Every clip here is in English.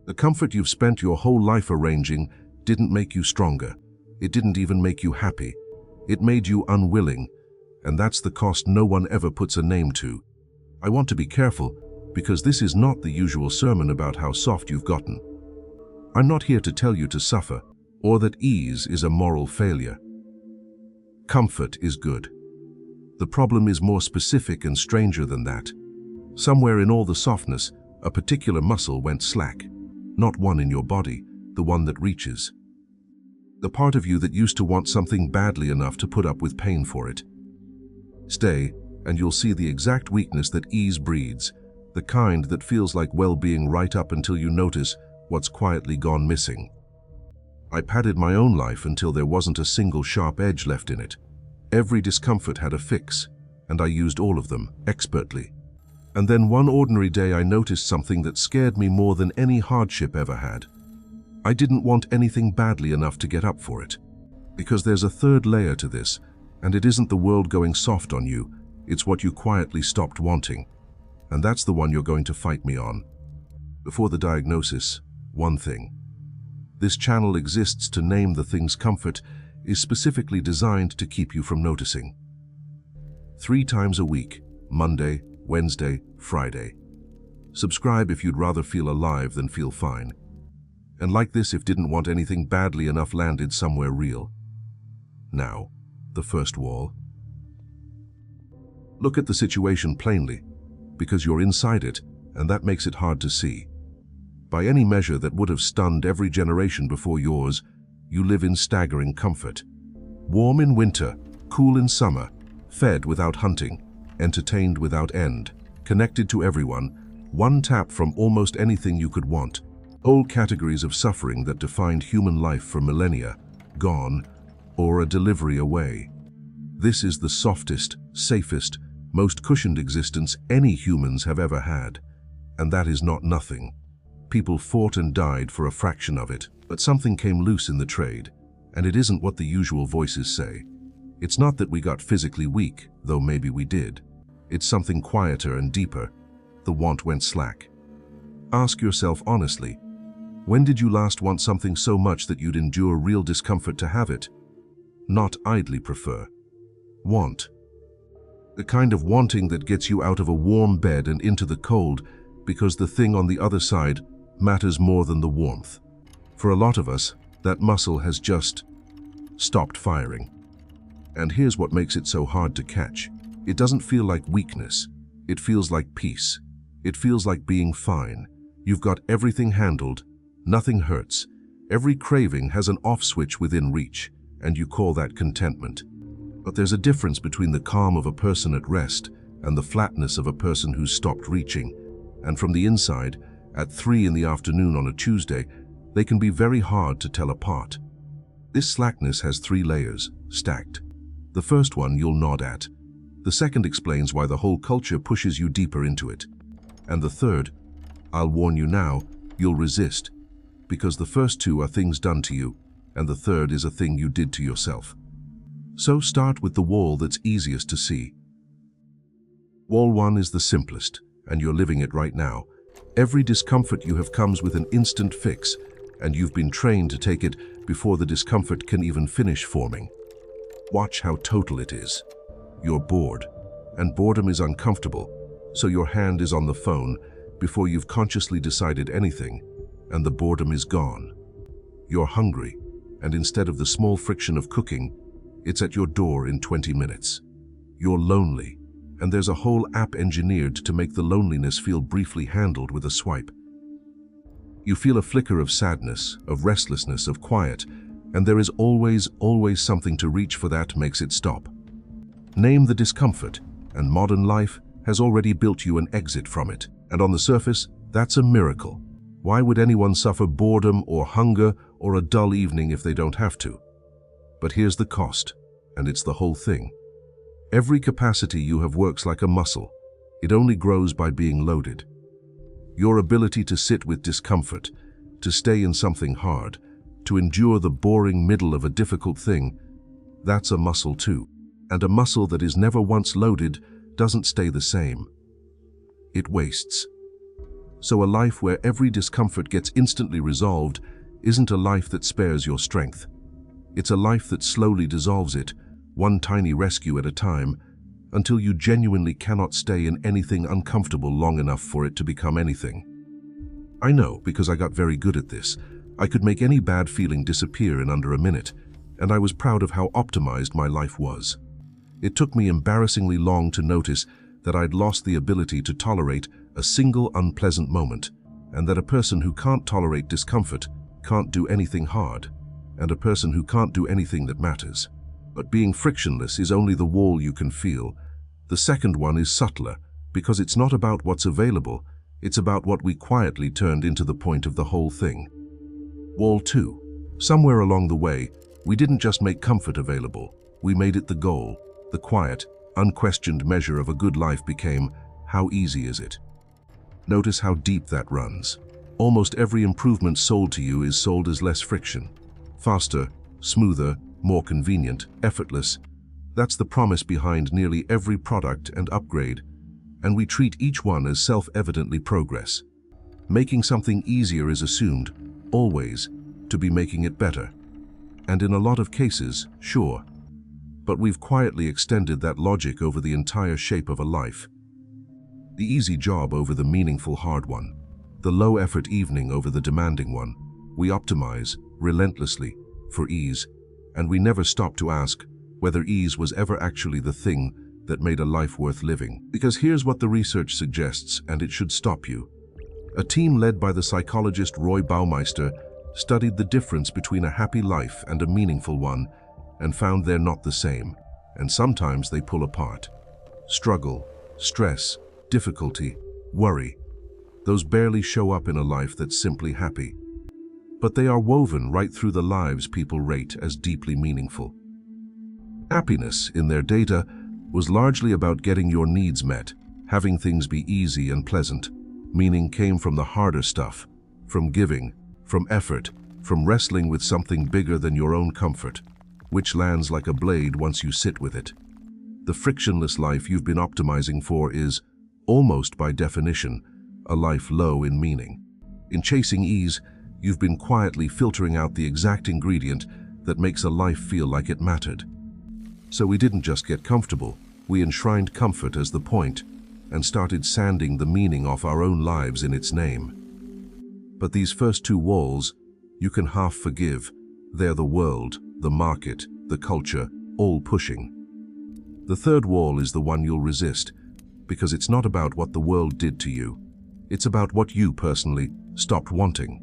The comfort you've spent your whole life arranging didn't make you stronger. It didn't even make you happy. It made you unwilling, and that's the cost no one ever puts a name to. I want to be careful, because this is not the usual sermon about how soft you've gotten. I'm not here to tell you to suffer, or that ease is a moral failure. Comfort is good. The problem is more specific and stranger than that. Somewhere in all the softness, a particular muscle went slack. Not one in your body, the one that reaches. The part of you that used to want something badly enough to put up with pain for it. Stay, and you'll see the exact weakness that ease breeds, the kind that feels like well-being right up until you notice what's quietly gone missing. I padded my own life until there wasn't a single sharp edge left in it. Every discomfort had a fix, and I used all of them, expertly. And then one ordinary day I noticed something that scared me more than any hardship ever had. I didn't want anything badly enough to get up for it. Because there's a third layer to this, and it isn't the world going soft on you, it's what you quietly stopped wanting. And that's the one you're going to fight me on. Before the diagnosis, one thing. This channel exists to name the things comfort is specifically designed to keep you from noticing. 3 times a week, Monday, Wednesday, Friday. Subscribe if you'd rather feel alive than feel fine. And like this if didn't want anything badly enough landed somewhere real. Now, the first wall. Look at the situation plainly, because you're inside it, and that makes it hard to see. By any measure that would have stunned every generation before yours, you live in staggering comfort. Warm in winter, cool in summer, fed without hunting, entertained without end, connected to everyone, one tap from almost anything you could want. Whole categories of suffering that defined human life for millennia, gone, or a delivery away. This is the softest, safest, most cushioned existence any humans have ever had. And that is not nothing. People fought and died for a fraction of it, but something came loose in the trade, and it isn't what the usual voices say. It's not that we got physically weak, though maybe we did. It's something quieter and deeper. The want went slack. Ask yourself honestly, when did you last want something so much that you'd endure real discomfort to have it? Not idly prefer. Want. The kind of wanting that gets you out of a warm bed and into the cold because the thing on the other side matters more than the warmth. For a lot of us, that muscle has just stopped firing. And here's what makes it so hard to catch. It doesn't feel like weakness. It feels like peace. It feels like being fine. You've got everything handled. Nothing hurts. Every craving has an off switch within reach, and you call that contentment. But there's a difference between the calm of a person at rest and the flatness of a person who's stopped reaching. And from the inside, at 3 in the afternoon on a Tuesday, they can be very hard to tell apart. This slackness has 3 layers, stacked. The first one you'll nod at. The second explains why the whole culture pushes you deeper into it. And the third, I'll warn you now, you'll resist. Because the first 2 are things done to you, and the third is a thing you did to yourself. So start with the wall that's easiest to see. Wall 1 is the simplest, and you're living it right now. Every discomfort you have comes with an instant fix, and you've been trained to take it before the discomfort can even finish forming. Watch how total it is. You're bored, and boredom is uncomfortable, so your hand is on the phone before you've consciously decided anything, and the boredom is gone. You're hungry, and instead of the small friction of cooking, it's at your door in 20 minutes. You're lonely, and there's a whole app engineered to make the loneliness feel briefly handled with a swipe. You feel a flicker of sadness, of restlessness, of quiet, and there is always something to reach for that makes it stop. Name the discomfort, and modern life has already built you an exit from it. And on the surface, that's a miracle. Why would anyone suffer boredom or hunger or a dull evening if they don't have to? But here's the cost, and it's the whole thing. Every capacity you have works like a muscle. It only grows by being loaded. Your ability to sit with discomfort, to stay in something hard, to endure the boring middle of a difficult thing, that's a muscle too. And a muscle that is never once loaded doesn't stay the same. It wastes. So a life where every discomfort gets instantly resolved isn't a life that spares your strength. It's a life that slowly dissolves it, one tiny rescue at a time, until you genuinely cannot stay in anything uncomfortable long enough for it to become anything. I know, because I got very good at this. I could make any bad feeling disappear in under a minute, and I was proud of how optimized my life was. It took me embarrassingly long to notice that I'd lost the ability to tolerate a single unpleasant moment, and that a person who can't tolerate discomfort can't do anything hard, and a person who can't do anything that matters. But being frictionless is only the wall you can feel. The second one is subtler, because it's not about what's available, it's about what we quietly turned into the point of the whole thing. Wall 2. Somewhere along the way, we didn't just make comfort available, we made it the goal. The quiet, unquestioned measure of a good life became, how easy is it? Notice how deep that runs. Almost every improvement sold to you is sold as less friction. Faster, smoother, more convenient, effortless. That's the promise behind nearly every product and upgrade, and we treat each one as self-evidently progress. Making something easier is assumed, always, to be making it better. And in a lot of cases, sure. But we've quietly extended that logic over the entire shape of a life. The easy job over the meaningful hard one. The low-effort evening over the demanding one. We optimize, relentlessly, for ease, and we never stop to ask whether ease was ever actually the thing that made a life worth living. Because here's what the research suggests, and it should stop you. A team led by the psychologist Roy Baumeister studied the difference between a happy life and a meaningful one, and found they're not the same, and sometimes they pull apart. Struggle, stress, difficulty, worry. Those barely show up in a life that's simply happy. But they are woven right through the lives people rate as deeply meaningful. Happiness, in their data, was largely about getting your needs met, having things be easy and pleasant. Meaning came from the harder stuff, from giving, from effort, from wrestling with something bigger than your own comfort, which lands like a blade once you sit with it. The frictionless life you've been optimizing for is, almost by definition, a life low in meaning. In chasing ease, you've been quietly filtering out the exact ingredient that makes a life feel like it mattered. So we didn't just get comfortable, we enshrined comfort as the point, and started sanding the meaning off our own lives in its name. But these first two walls, you can half forgive. They're the world, the market, the culture, all pushing. The third wall is the one you'll resist, because it's not about what the world did to you. It's about what you personally stopped wanting.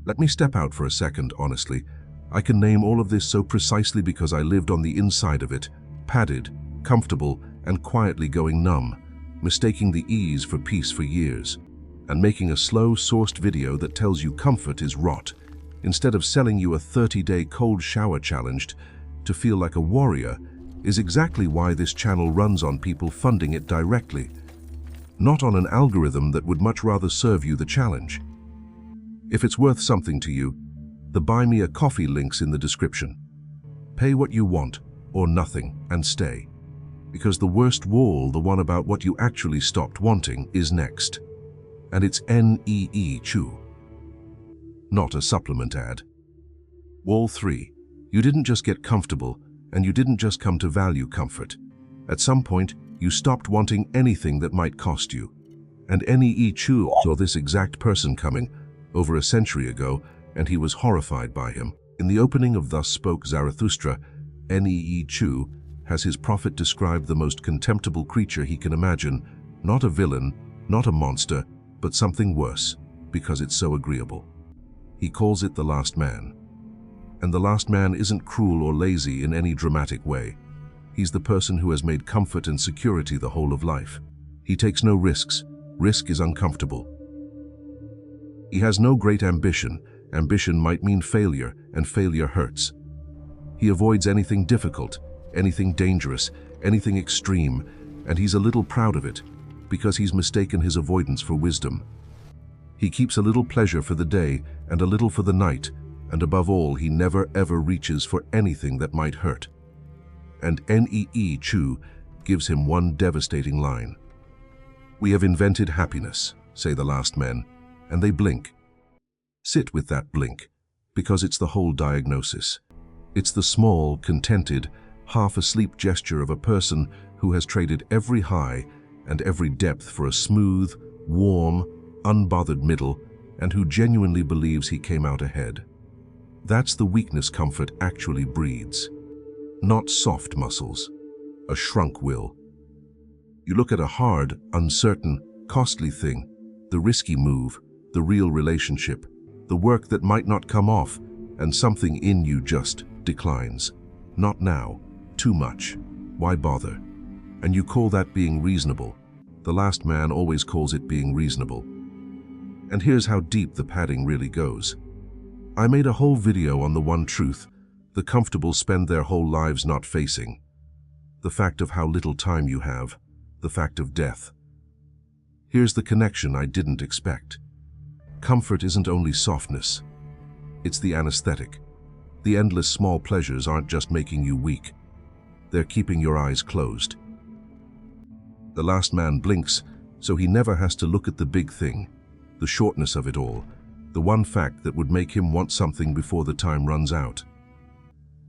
Let me step out for a second, honestly. I can name all of this so precisely because I lived on the inside of it, padded, comfortable, and quietly going numb, mistaking the ease for peace for years, and making a slow-sourced video that tells you comfort is rot, instead of selling you a 30-day cold shower challenge to feel like a warrior, is exactly why this channel runs on people funding it directly, not on an algorithm that would much rather serve you the challenge. If it's worth something to you, the Buy Me a Coffee link's in the description. Pay what you want, or nothing, and stay. Because the worst wall, the one about what you actually stopped wanting, is next. And it's Chew. Not a supplement ad. Wall 3. You didn't just get comfortable, and you didn't just come to value comfort. At some point, you stopped wanting anything that might cost you. And Chew saw this exact person coming over a century ago, and he was horrified by him. In the opening of Thus Spoke Zarathustra, Chew has his prophet describe the most contemptible creature he can imagine, not a villain, not a monster, but something worse, because it's so agreeable. He calls it the last man. And the last man isn't cruel or lazy in any dramatic way. He's the person who has made comfort and security the whole of life. He takes no risks. Risk is uncomfortable. He has no great ambition. Ambition might mean failure, and failure hurts. He avoids anything difficult, anything dangerous, anything extreme, and he's a little proud of it, because he's mistaken his avoidance for wisdom. He keeps a little pleasure for the day and a little for the night, and above all, he never ever reaches for anything that might hurt. And Chew gives him one devastating line. We have invented happiness, say the last men, and they blink. Sit with that blink, because it's the whole diagnosis. It's the small, contented, half-asleep gesture of a person who has traded every high and every depth for a smooth, warm, unbothered middle, and who genuinely believes he came out ahead. That's the weakness comfort actually breeds. Not soft muscles, a shrunk will. You look at a hard, uncertain, costly thing, the risky move, the real relationship, the work that might not come off, and something in you just declines. Not now. Too much. Why bother? And you call that being reasonable. The last man always calls it being reasonable. And here's how deep the padding really goes. I made a whole video on the one truth the comfortable spend their whole lives not facing. The fact of how little time you have. The fact of death. Here's the connection I didn't expect. Comfort isn't only softness. It's the anesthetic. The endless small pleasures aren't just making you weak. They're keeping your eyes closed. The last man blinks, so he never has to look at the big thing, the shortness of it all, the one fact that would make him want something before the time runs out.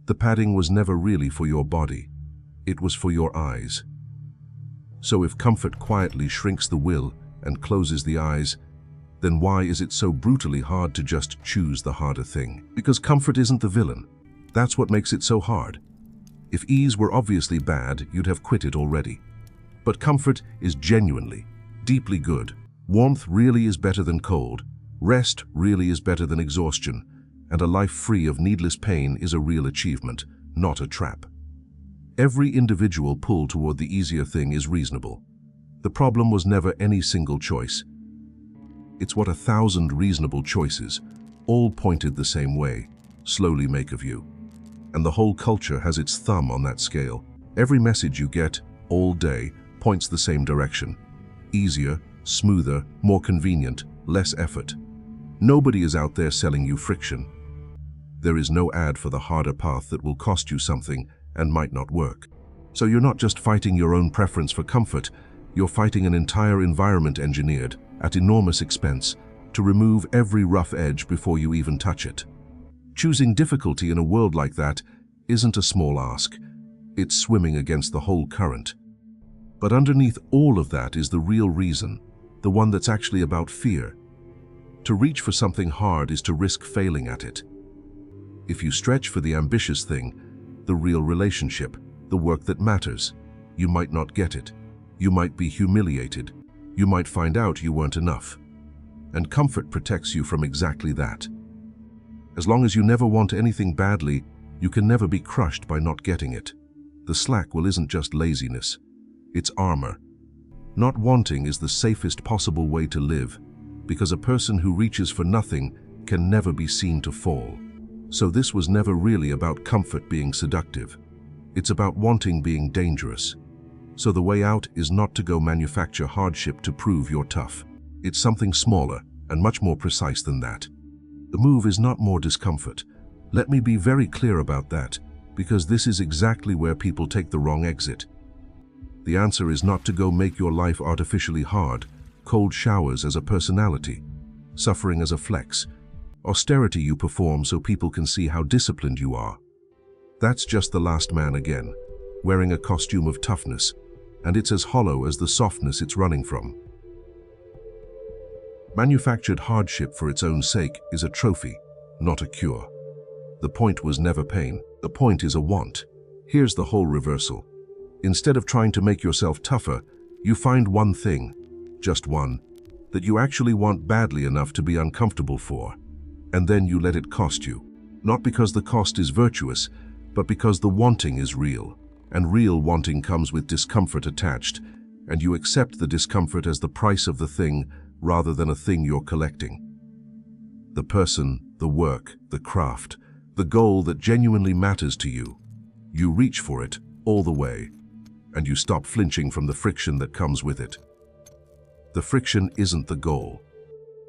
The padding was never really for your body. It was for your eyes. So if comfort quietly shrinks the will and closes the eyes, then why is it so brutally hard to just choose the harder thing? Because comfort isn't the villain. That's what makes it so hard. If ease were obviously bad, you'd have quit it already. But comfort is genuinely, deeply good. Warmth really is better than cold. Rest really is better than exhaustion. And a life free of needless pain is a real achievement, not a trap. Every individual pull toward the easier thing is reasonable. The problem was never any single choice. It's what 1,000 reasonable choices, all pointed the same way, slowly make of you. And the whole culture has its thumb on that scale. Every message you get, all day, points the same direction. Easier, smoother, more convenient, less effort. Nobody is out there selling you friction. There is no ad for the harder path that will cost you something and might not work. So you're not just fighting your own preference for comfort, you're fighting an entire environment engineered, at enormous expense, to remove every rough edge before you even touch it. Choosing difficulty in a world like that isn't a small ask. It's swimming against the whole current. But underneath all of that is the real reason, the one that's actually about fear. To reach for something hard is to risk failing at it. If you stretch for the ambitious thing, the real relationship, the work that matters, you might not get it. You might be humiliated. You might find out you weren't enough. And comfort protects you from exactly that. As long as you never want anything badly, you can never be crushed by not getting it. The slack will isn't just laziness. It's armor. Not wanting is the safest possible way to live, because a person who reaches for nothing can never be seen to fall. So this was never really about comfort being seductive. It's about wanting being dangerous. So the way out is not to go manufacture hardship to prove you're tough. It's something smaller and much more precise than that. The move is not more discomfort. Let me be very clear about that, because this is exactly where people take the wrong exit. The answer is not to go make your life artificially hard, cold showers as a personality, suffering as a flex, austerity you perform so people can see how disciplined you are. That's just the last man again, wearing a costume of toughness, and it's as hollow as the softness it's running from. Manufactured hardship for its own sake is a trophy, not a cure. The point was never pain. The point is a want. Here's the whole reversal. Instead of trying to make yourself tougher, you find one thing, just one, that you actually want badly enough to be uncomfortable for, and then you let it cost you. Not because the cost is virtuous, but because the wanting is real, and real wanting comes with discomfort attached, and you accept the discomfort as the price of the thing rather than a thing you're collecting. The person, the work, the craft, the goal that genuinely matters to you. You reach for it all the way, and you stop flinching from the friction that comes with it. The friction isn't the goal.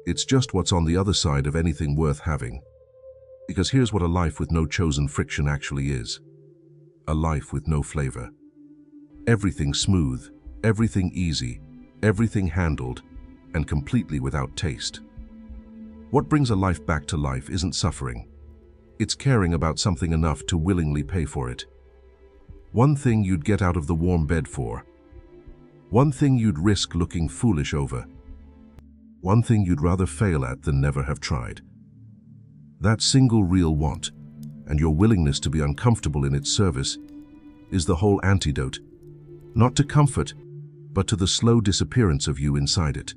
It's just what's on the other side of anything worth having. Because here's what a life with no chosen friction actually is. A life with no flavor. Everything smooth, everything easy, everything handled, and completely without taste. What brings a life back to life isn't suffering. It's caring about something enough to willingly pay for it. One thing you'd get out of the warm bed for. One thing you'd risk looking foolish over. One thing you'd rather fail at than never have tried. That single real want, and your willingness to be uncomfortable in its service, is the whole antidote, not to comfort, but to the slow disappearance of you inside it.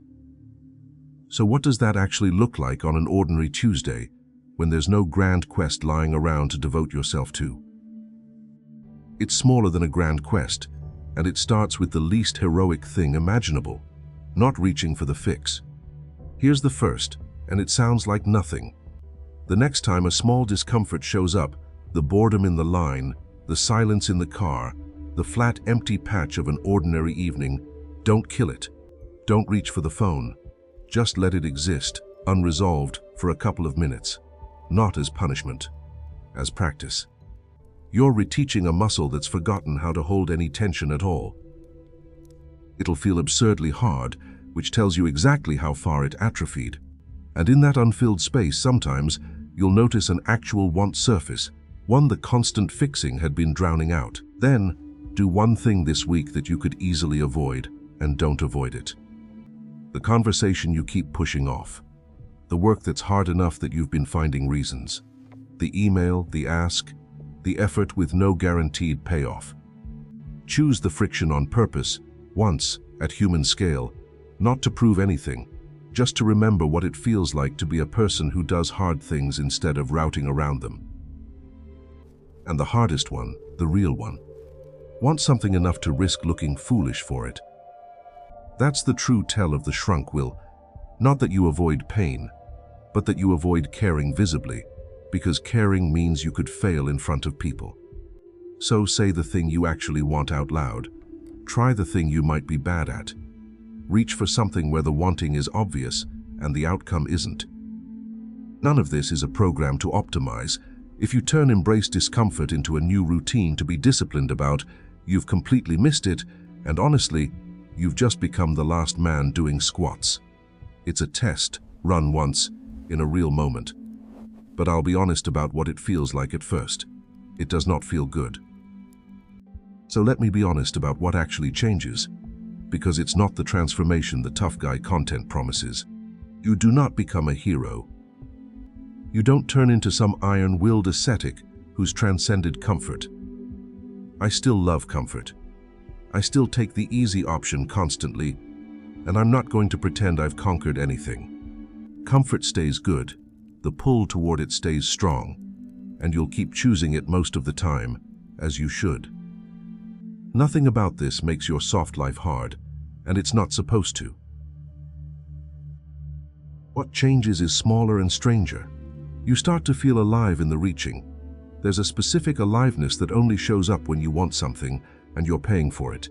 So what does that actually look like on an ordinary Tuesday, when there's no grand quest lying around to devote yourself to? It's smaller than a grand quest, and it starts with the least heroic thing imaginable, not reaching for the fix. Here's the first, and it sounds like nothing. The next time a small discomfort shows up, the boredom in the line, the silence in the car, the flat, empty patch of an ordinary evening, don't kill it. Don't reach for the phone. Just let it exist, unresolved, for a couple of minutes. Not as punishment, as practice. You're reteaching a muscle that's forgotten how to hold any tension at all. It'll feel absurdly hard, which tells you exactly how far it atrophied. And in that unfilled space, sometimes, you'll notice an actual want surface, one the constant fixing had been drowning out. Then, do one thing this week that you could easily avoid, and don't avoid it. The conversation you keep pushing off. The work that's hard enough that you've been finding reasons. The email, the ask, the effort with no guaranteed payoff. Choose the friction on purpose, once, at human scale, not to prove anything, just to remember what it feels like to be a person who does hard things instead of routing around them. And the hardest one, the real one. Want something enough to risk looking foolish for it. That's the true tell of the shrunk will. Not that you avoid pain, but that you avoid caring visibly, because caring means you could fail in front of people. So say the thing you actually want out loud. Try the thing you might be bad at. Reach for something where the wanting is obvious and the outcome isn't. None of this is a program to optimize. If you turn embrace discomfort into a new routine to be disciplined about, you've completely missed it, and honestly, you've just become the last man doing squats. It's a test, run once, in a real moment. But I'll be honest about what it feels like at first. It does not feel good. So let me be honest about what actually changes, because it's not the transformation the tough guy content promises. You do not become a hero. You don't turn into some iron-willed ascetic who's transcended comfort. I still love comfort. I still take the easy option constantly, and I'm not going to pretend I've conquered anything. Comfort stays good, the pull toward it stays strong, and you'll keep choosing it most of the time, as you should. Nothing about this makes your soft life hard, and it's not supposed to. What changes is smaller and stranger. You start to feel alive in the reaching. There's a specific aliveness that only shows up when you want something and you're paying for it.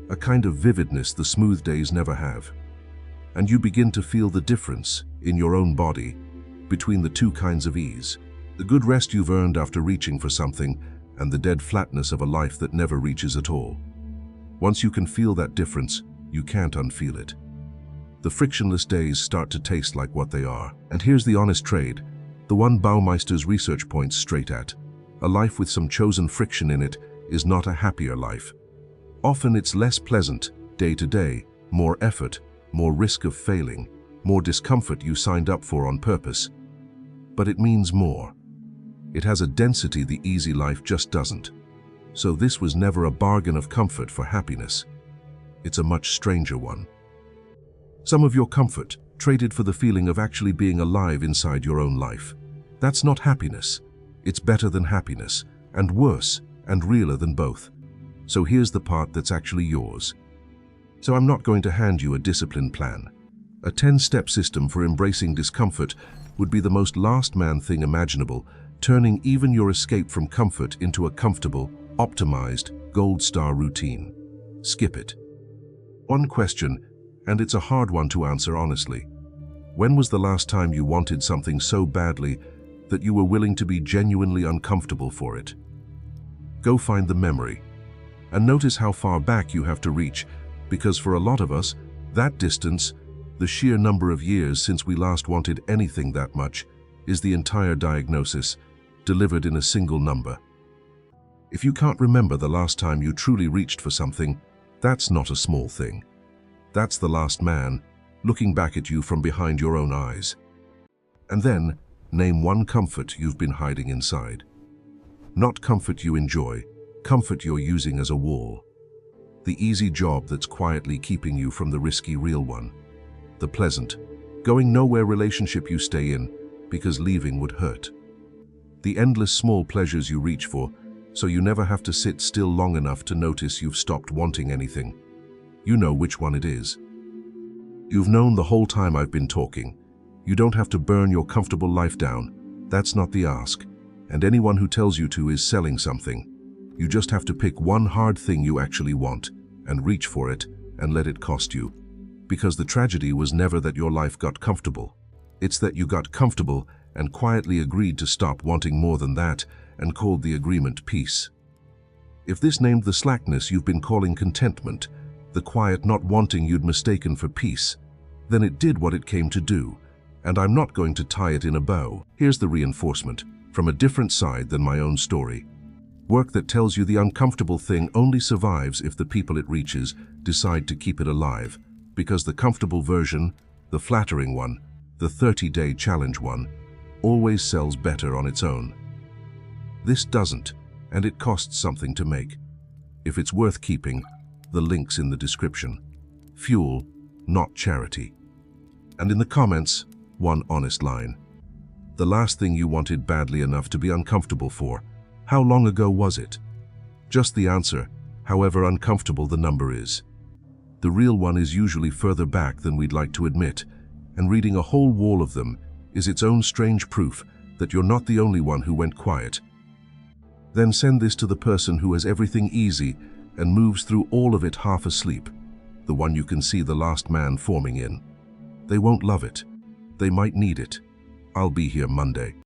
A kind of vividness the smooth days never have. And you begin to feel the difference, in your own body, between the two kinds of ease. The good rest you've earned after reaching for something, and the dead flatness of a life that never reaches at all. Once you can feel that difference, you can't unfeel it. The frictionless days start to taste like what they are. And here's the honest trade, the one Baumeister's research points straight at. A life with some chosen friction in it is not a happier life. Often it's less pleasant, day to day, more effort, more risk of failing, more discomfort you signed up for on purpose. But it means more. It has a density the easy life just doesn't. So this was never a bargain of comfort for happiness. It's a much stranger one. Some of your comfort traded for the feeling of actually being alive inside your own life. That's not happiness. It's better than happiness, and worse, and realer than both. So here's the part that's actually yours. So I'm not going to hand you a discipline plan. A 10-step system for embracing discomfort would be the most last man thing imaginable, turning even your escape from comfort into a comfortable, optimized, gold star routine. Skip it. One question, and it's a hard one to answer honestly. When was the last time you wanted something so badly that you were willing to be genuinely uncomfortable for it? Go find the memory, and notice how far back you have to reach, because for a lot of us, That distance, the sheer number of years since we last wanted anything that much, is the entire diagnosis, delivered in a single number. If you can't remember the last time you truly reached for something, that's not a small thing. That's the last man, looking back at you from behind your own eyes. And then, name one comfort you've been hiding inside. Not comfort you enjoy, comfort you're using as a wall. The easy job that's quietly keeping you from the risky real one. The pleasant, going nowhere relationship you stay in because leaving would hurt. The endless small pleasures you reach for, so you never have to sit still long enough to notice you've stopped wanting anything. You know which one it is. You've known the whole time I've been talking. You don't have to burn your comfortable life down. That's not the ask. And anyone who tells you to is selling something. You just have to pick one hard thing you actually want and reach for it and let it cost you. Because the tragedy was never that your life got comfortable. It's that you got comfortable and quietly agreed to stop wanting more than that and called the agreement peace. If this named the slackness you've been calling contentment, the quiet not wanting you'd mistaken for peace, then it did what it came to do, and I'm not going to tie it in a bow. Here's the reinforcement, from a different side than my own story. Work that tells you the uncomfortable thing only survives if the people it reaches decide to keep it alive, because the comfortable version, the flattering one, the 30-day challenge one, always sells better on its own. This doesn't, and it costs something to make. If it's worth keeping, the link's in the description. Fuel, not charity. And in the comments, one honest line. The last thing you wanted badly enough to be uncomfortable for, how long ago was it? Just the answer, however uncomfortable the number is. The real one is usually further back than we'd like to admit, and reading a whole wall of them is its own strange proof that you're not the only one who went quiet. Then send this to the person who has everything easy and moves through all of it half asleep, the one you can see the last man forming in. They won't love it. They might need it. I'll be here Monday.